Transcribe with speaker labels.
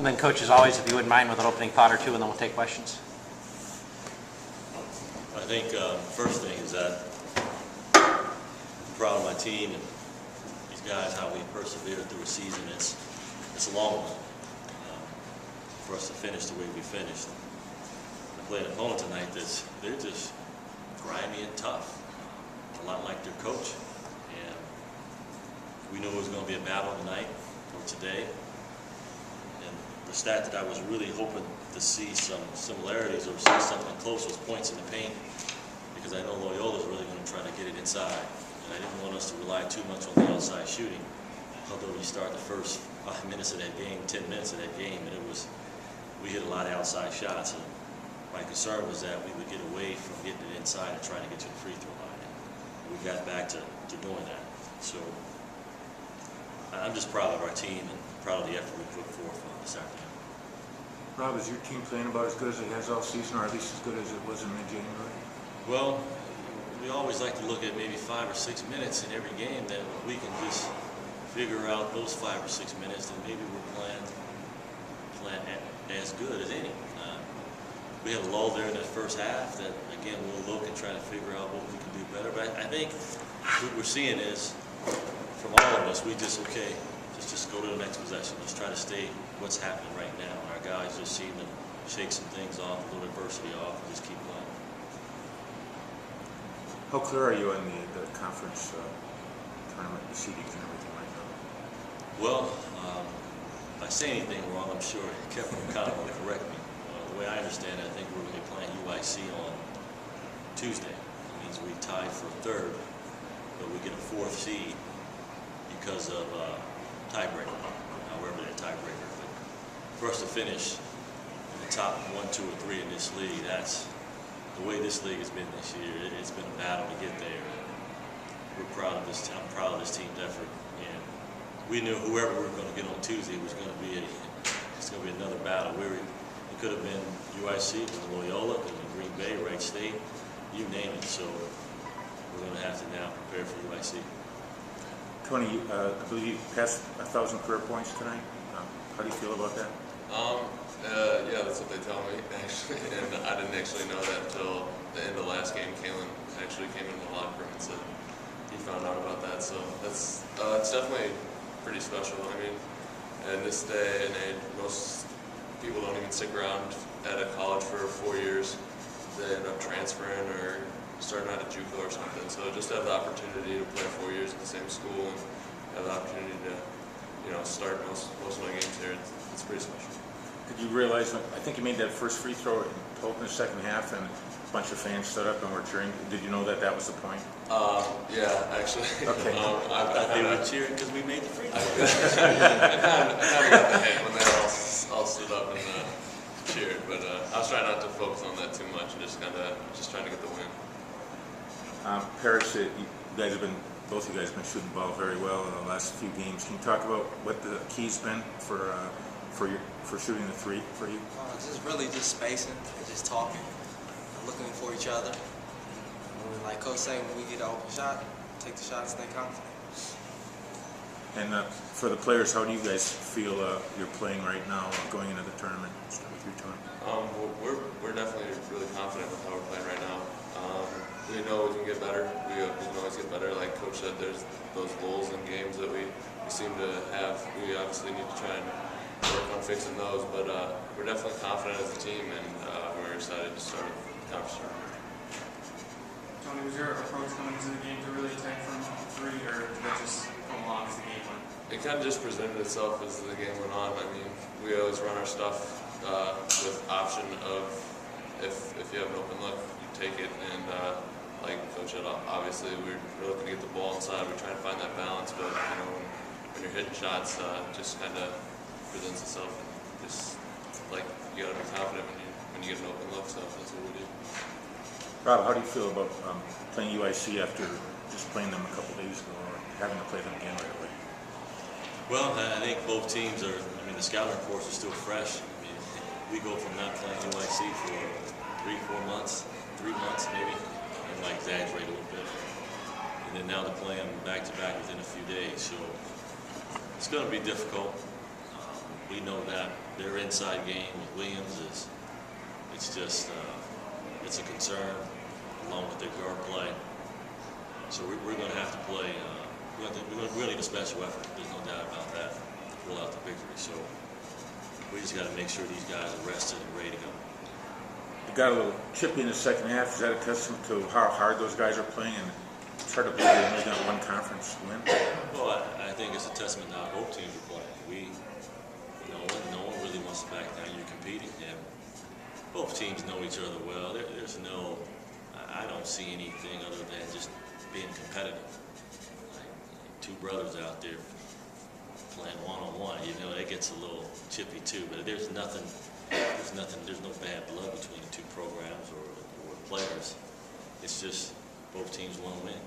Speaker 1: And then, Coach, as always, if you wouldn't mind with an opening thought or two, and then we'll take questions.
Speaker 2: I think first thing is that I'm proud of my team and these guys, how we persevered through a season. It's a long one for us to finish the way we finished. I played an opponent tonight they're just grimy and tough, a lot like their coach. And we knew it was going to be a battle tonight or today. And the stat that I was really hoping to see some similarities or see something close was points in the paint, because I know Loyola's really going to try to get it inside. And I didn't want us to rely too much on the outside shooting. Although we start the first 5 minutes of that game, 10 minutes of that game, and we hit a lot of outside shots. And my concern was that we would get away from getting it inside and trying to get to the free throw line. And we got back to doing that. So I'm just proud of our team and proud of the effort we put forth this afternoon.
Speaker 3: Rob, is your team playing about as good as it has all season, or at least as good as it was in mid-January?
Speaker 2: Well, we always like to look at maybe 5 or 6 minutes in every game that we can just figure out those 5 or 6 minutes, then maybe we're playing as good as any. We had a lull there in the first half that, again, we'll look and try to figure out what we can do better. But I think what we're seeing is, from all of us, we just go to the next possession. Let's try to stay what's happening right now. Our guys just seem to shake some things off, a little adversity off, and just keep playing.
Speaker 3: How clear are you on the conference tournament, the seedings and everything like that?
Speaker 2: Well, if I say anything wrong, I'm sure Kevin will kind of correct me. The way I understand it, I think we're going to be playing UIC on Tuesday. That means we tied for third, but we get a fourth seed because of tiebreaker, however they're tiebreaker. But for us to finish in the top 1, 2, or 3 in this league, that's the way this league has been this year. It's been a battle to get there. We're proud of this. I'm proud of this team's effort, and we knew whoever we were going to get on Tuesday was going to be another battle. It could have been UIC, it could have been Loyola, it could have been Green Bay, Wright State, you name it. So we're going to have to now prepare for UIC.
Speaker 3: Tony, I believe you passed 1,000 career points tonight. How do you feel about that?
Speaker 4: Yeah, that's what they tell me, actually. And I didn't actually know that until the end of last game. Kalen actually came into the locker room and said he found out about that. So that's it's definitely pretty special. I mean, in this day and age, most people don't even stick around at a college for 4 years. They end up transferring or starting out at JUCO or something. So just to have the opportunity to play 4 years at the same school and have the opportunity to, start most of my games here, it's pretty special.
Speaker 3: Did you realize, I think you made that first free throw to open the second half, and a bunch of fans stood up and were cheering. Did you know that was the point?
Speaker 4: Yeah, actually.
Speaker 3: Okay.
Speaker 2: They were cheering because we made the free throw.
Speaker 4: I kind of got the hint when they all stood up and cheered, but I was trying not to focus on that too much and just trying to get the win.
Speaker 3: Paris, both of you guys have been shooting the ball very well in the last few games. Can you talk about what the key's been for shooting the three for you?
Speaker 5: Just really just spacing and just talking, looking for each other. And like Coach said, when we get an open shot, take the shot and stay confident.
Speaker 3: And for the players, how do you guys feel you're playing right now, going into the tournament? Start with you, Tony.
Speaker 4: We're definitely really confident with how we're playing right now. We know we can get better. We can always get better. Like Coach said, there's those lulls in games that we seem to have. We obviously need to try and work on fixing those, but we're definitely confident as a team, and we're excited to start the conference tournament.
Speaker 6: Tony, was your approach coming into the game to really attack from three, or did that just come along as the game went?
Speaker 4: It kind of just presented itself as the game went on. I mean, we always run our stuff with option of if you have an open look, you take it, and like Coach said, obviously we're looking to get the ball inside. We're trying to find that balance, but when you're hitting shots, just kind of presents itself. And just like you got to be confident when you get an open look. So that's what we do.
Speaker 3: Rob, how do you feel about playing UIC after just playing them a couple days ago, or having to play them again right away?
Speaker 2: Well, I think both teams are. I mean, the scouting reports are still fresh. I mean, we go from not playing UIC for 3 months maybe. I might exaggerate a little bit. And then now they're playing back to back within a few days. So it's going to be difficult. we know that their inside game with Williams is, it's just, it's a concern along with their guard play. So we're going to have to play, we're going to really need a special effort. There's no doubt about that to pull out the victory. So we just got to make sure these guys are rested and ready to go.
Speaker 3: You got a little chippy in the second half. Is that a testament to how hard those guys are playing? And it's hard to believe they only got one conference win.
Speaker 2: Well, I think it's a testament to how both teams are playing. No one really wants to back down. You're competing, and both teams know each other well. There's no, I don't see anything other than just being competitive. Like, two brothers out there playing one-on-one. It gets a little chippy too. But there's no bad blood between the two programs or players. It's just both teams want to win.